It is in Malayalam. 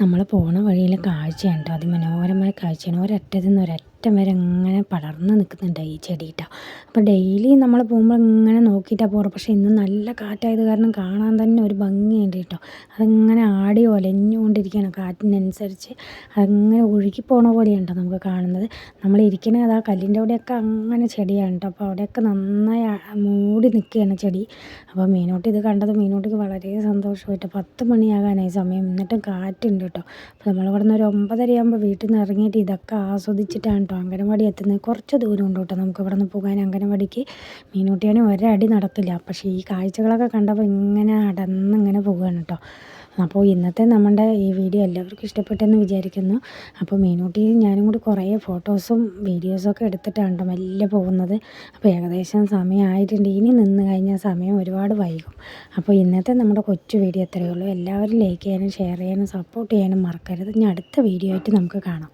നമ്മൾ പോണ വഴിയിലെ കാഴ്ചയാണ് കേട്ടോ. അതിമനോഹരമായ കാഴ്ചയാണ്. ഒരറ്റത്തു നിന്ന് ഒരറ്റം വരെ ഇങ്ങനെ പടർന്ന് നിൽക്കുന്നുണ്ട് ഈ ചെടി കേട്ടോ. അപ്പോൾ ഡെയിലി നമ്മൾ പോകുമ്പോൾ ഇങ്ങനെ നോക്കിയിട്ടാണ് പോവുക. പക്ഷേ ഇന്ന് നല്ല കാറ്റായത് കാരണം കാണാൻ തന്നെ ഒരു ഭംഗിയുണ്ട് കേട്ടോ. അതിങ്ങനെ ആടി ഒലഞ്ഞുകൊണ്ടിരിക്കുകയാണ് കാറ്റിനനുസരിച്ച്. അതങ്ങനെ ഒഴുകി പോണ പോലെയാണ് കേട്ടോ നമുക്ക് കാണുന്നത്. നമ്മൾ ഇരിക്കണ ആ കല്ലിൻ്റെ അവിടെയൊക്കെ അങ്ങനെ ചെടിയാണ് കേട്ടോ. അപ്പോൾ അവിടെയൊക്കെ നന്നായി മൂടി നിൽക്കുകയാണ് ചെടി. അപ്പോൾ മീനൂട്ടി ഇത് കണ്ടത് മീനൂട്ടിക്ക് വളരെ സന്തോഷമായിട്ട്. 10 മണിയാകാനായി സമയം, എന്നിട്ടും കാറ്റുണ്ട് കേട്ടോ. അപ്പോൾ നമ്മളിവിടെ നിന്ന് ഒരു 9:30 ആകുമ്പോൾ വീട്ടിൽ നിന്ന് ഇറങ്ങിയിട്ട് ഇതൊക്കെ ആസ്വദിച്ചിട്ടാണ് കേട്ടോ അംഗനവാടി എത്തുന്നത്. കുറച്ച് ദൂരം ഉണ്ട് കേട്ടോ നമുക്ക് ഇവിടെ നിന്ന് പോകാൻ അംഗനവാടിക്ക്. മീനൂട്ടിയാണെങ്കിൽ ഒരടി നടക്കില്ല. പക്ഷേ ഈ കാഴ്ചകളൊക്കെ കണ്ടപ്പോൾ ഇങ്ങനെ അടന്നിങ്ങനെ പോവുകയാണ് കേട്ടോ. അപ്പോൾ ഇന്നത്തെ നമ്മുടെ ഈ വീഡിയോ എല്ലാവർക്കും ഇഷ്ടപ്പെട്ടെന്ന് വിചാരിക്കുന്നു. അപ്പോൾ മീനൂട്ടിയും ഞാനും കൂടി കുറേ ഫോട്ടോസും വീഡിയോസൊക്കെ എടുത്തിട്ടാണ് കേട്ടോ മെല്ലെ പോകുന്നത്. അപ്പോൾ ഏകദേശം സമയമായിട്ടുണ്ട്. ഇനി നിന്ന് കഴിഞ്ഞാൽ സമയം ഒരുപാട് വൈകും. അപ്പോൾ ഇന്നത്തെ നമ്മുടെ കൊച്ചു വീഡിയോ ഇത്രയേ ഉള്ളൂ. എല്ലാവരും ലൈക്ക് ചെയ്യാനും ഷെയർ ചെയ്യാനും സപ്പോർട്ട് ചെയ്യാനും മറക്കരുത്. ഇനി അടുത്ത വീഡിയോ ആയിട്ട് നമുക്ക് കാണാം.